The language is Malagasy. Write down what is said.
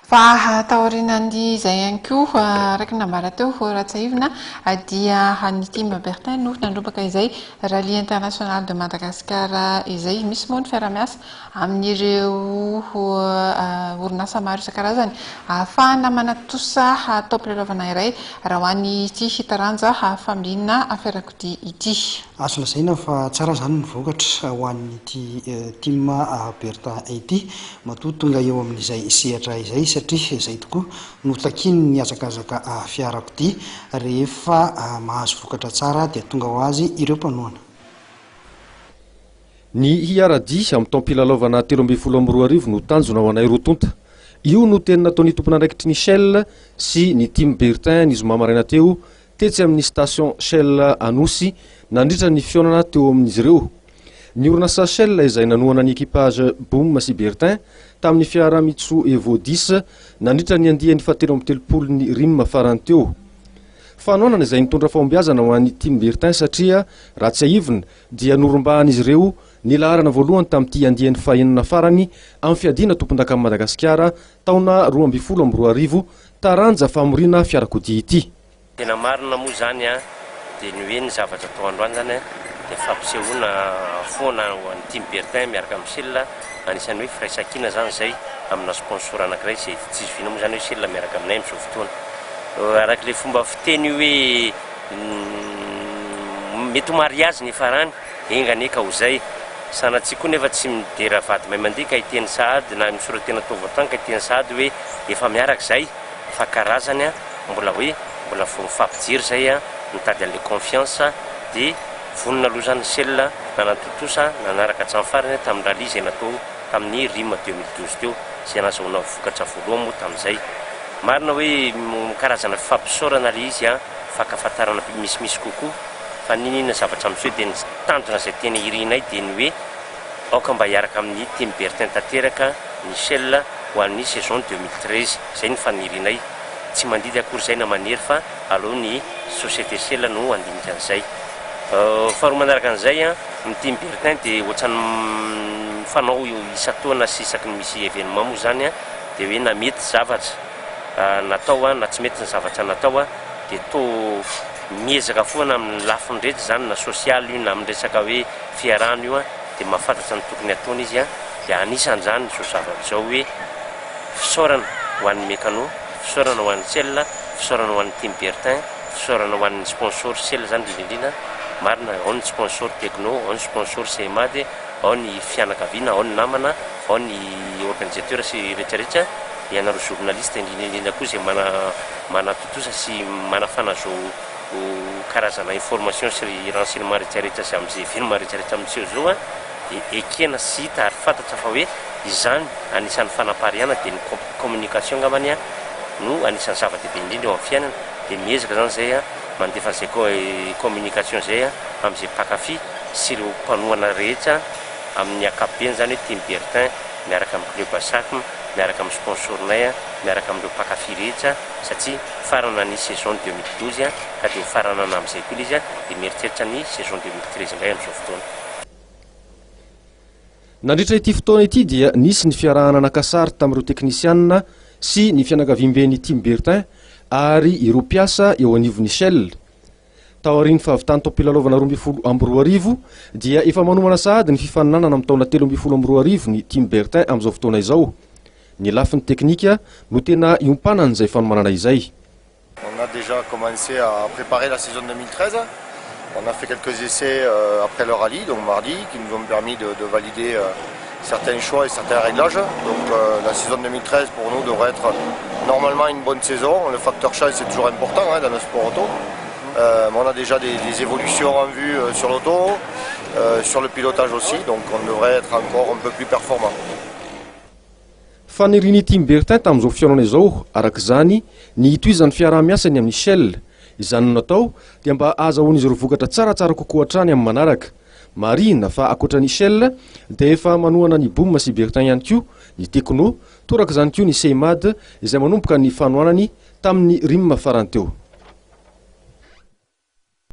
Fa taorinan'ny izay ihany koa raiky nambara teo Ratsaivina dia ny team Bertin no nandrobaka izay rallye international de Madagascar izay misy moa ny fiara-miasa amin'ireo orinasa maro isan-karazany ahafahana manatosa atao mpilalao iray raha ho an'ny ity hitaranja familiana fiarakodia ity. Azo lazaina fa tsara zany ny vokatra ho an'ity team Bertin ity matoa tonga eo amin'izay sehatra izay satria izay tokoa no takiny ny azakazaka fiarakodia rehefa mahazo vokatra tsara dia tonga ho azy ireo mpanoana. Ny hiaradi amin'ny taom-pilalaovana 13 no tanjona ho anay rotonta. Io no tena nataon'ny tompon'andraikitry ny Shell sy ny team Bertin ny zoma maraina teo tetsy amin'ny station Shell Anosy nandritra ny fionana teo amin'izy ireo. Ny orinasa Shell izay nanoana ny équipage Boom sy Bertin tamin'ny fiara Mitsu Evo 10 nandritra ny andiany fahatelo amby telopolo ny rim farany teo. Fanoanana izay nitondra fahombiazana ho an'ny team Bertin satria raha tsy aivina dia norombahan'izy ireo ny laharana voalohany tamin'ity andiany fahaenina farany amin'ny fiadiana tompon-daka Madagasikara taona 2012 taranja famorina fiarakodia ity. Tena marina moa zany dia ny hoe ny zavatra atao androany zany dia fampisehoana foana ho an'ny team Bertin miaraka amin'ny Shell anisany hoe firaisan-kina zany zay amina sponsor anankiray izay tsy izoviana moa zany hoe Shell miaraka aminay amin'izao fotoana. Arak'ilay fomba fiteny hoe mety ho mariazy ny farany enganeka ho zay sanatsika koa nefa tsy midera vady may mandeha ka hiteny sahady na misoratena taovatany ka hiteny sahady hoe efa miaraka zay fa karazany mbola mifampijery zay mitady an'le confiance dia vonona aloha zany Shell nanatotosa nanaraka hatramin'ny farany tamin'ny rallye izay natao tamin'ny RIM 2012 teo izay nahazoana vokatra voalohany moa tamin'izay. Marina hoe karazana fampisaorana le izy fakafantarana misimisy kokoa fa ninina zavatra amin'izao dia ny tandrona izay tena irinay dia ny hoe aoka mba hiaraka amin'ny team Bertin tanteraka ny Shell ho an'ny saison 2013 izay ny fanirinay tsy mandidy akory izay na manery fa aloha ny société Shell no andinika an'izay. Faharoa manaraka an'izay ny team Bertin dia ohatran'ny fanao isa-taona sy isaky ny misy événement moa zany dia hoe na mety zavatra natao na tsy mety ny zavatra natao dia toa miezaka foana amin'ny lafiny rehetra zany na social io na amin'ny resaka hoe fiarahana io dia mahafantatra ny tokony ataony izy dia anisan'izany zao zavatra zao hoe fisaorana ho an'ny mécano, fisaorana ho an'ny Shell, fisaorana ho an'ny team Bertin, fisaorana ho an'ny sponsor Shell zany indrindra marina ao ny sponsor Techno, ao ny sponsor CMA dia ao ny fianakaviana, ao ny namana, ao ny organisateur sy rehetrarehetra ianareo journaliste indrindra koa izay manatotosa sy manafana zao karazana information sy renseignement rehetrarehetra sy amin'izay film rehetrarehetra amin'izao zao dia ekena sy hita ary fantatra fa hoe izany anisan'ny fanampariana dia ny communication ngamany no anisan'ny zava-dehibe indrindra eo amin'ny fiainana dia miezaka zany zay mandefa an'izay communication zay amin'izay mpakafy sy ireo mpanoana rehetra amin'ny ankapobeny zany hoe team Bertin miaraka amin'ny club Asacm miaraka amin'ny sponsornay miaraka amin'ireo mpakafy rehetra satria farana ny saison 2012 ka dia farana na amin'izay koa izy dia mieritreritra ny saison 2013 indray amin'izao fotoana. Nandritra ity fotoana ity dia nisy ny fiarahana nakasary tamin'ireo teknisianina sy ny fianakaviam-ben'ny team Bertin ary ireo mpiasa eo anivon'ny Shell. Tao aorian'ny fahavitany taom-pilalaovana 2012 dia efa manomana sahady ny fifaninanana amin'ny taona 2012 ny team Bertin amin'izao fotoana izao. Ny lafiny teknika no tena iompanana izay fanomanana izay. On a déjà commencé à préparer la saison 2013. On a fait quelques essais après le rallye, donc mardi, qui nous ont permis de valider certains choix et certains réglages. Donc la saison 2013 pour nous devrait être normalement une bonne saison. Le facteur chance c'est toujours important dans le sport auto. On a déjà des évolutions en vue sur l'auto, sur le pilotage aussi, donc on devrait être encore un peu plus performant. Faniriny team Bertin tamin'izao fiainana izao arak'izany ny hitohizan'ny fiaraha-miasany amin'ny Shell izany natao dia mba ahazahoan'izy ireo vokatra tsaratsara kokoa hatrany amin'ny manaraka. Marina fa akoatran'ny Shell dia efa manohana ny Boom sy Bertin ihany koa ny Techno torak'izany koa ny CMA izay manomboka ny fanohanany tamin'ny RIM farany teo.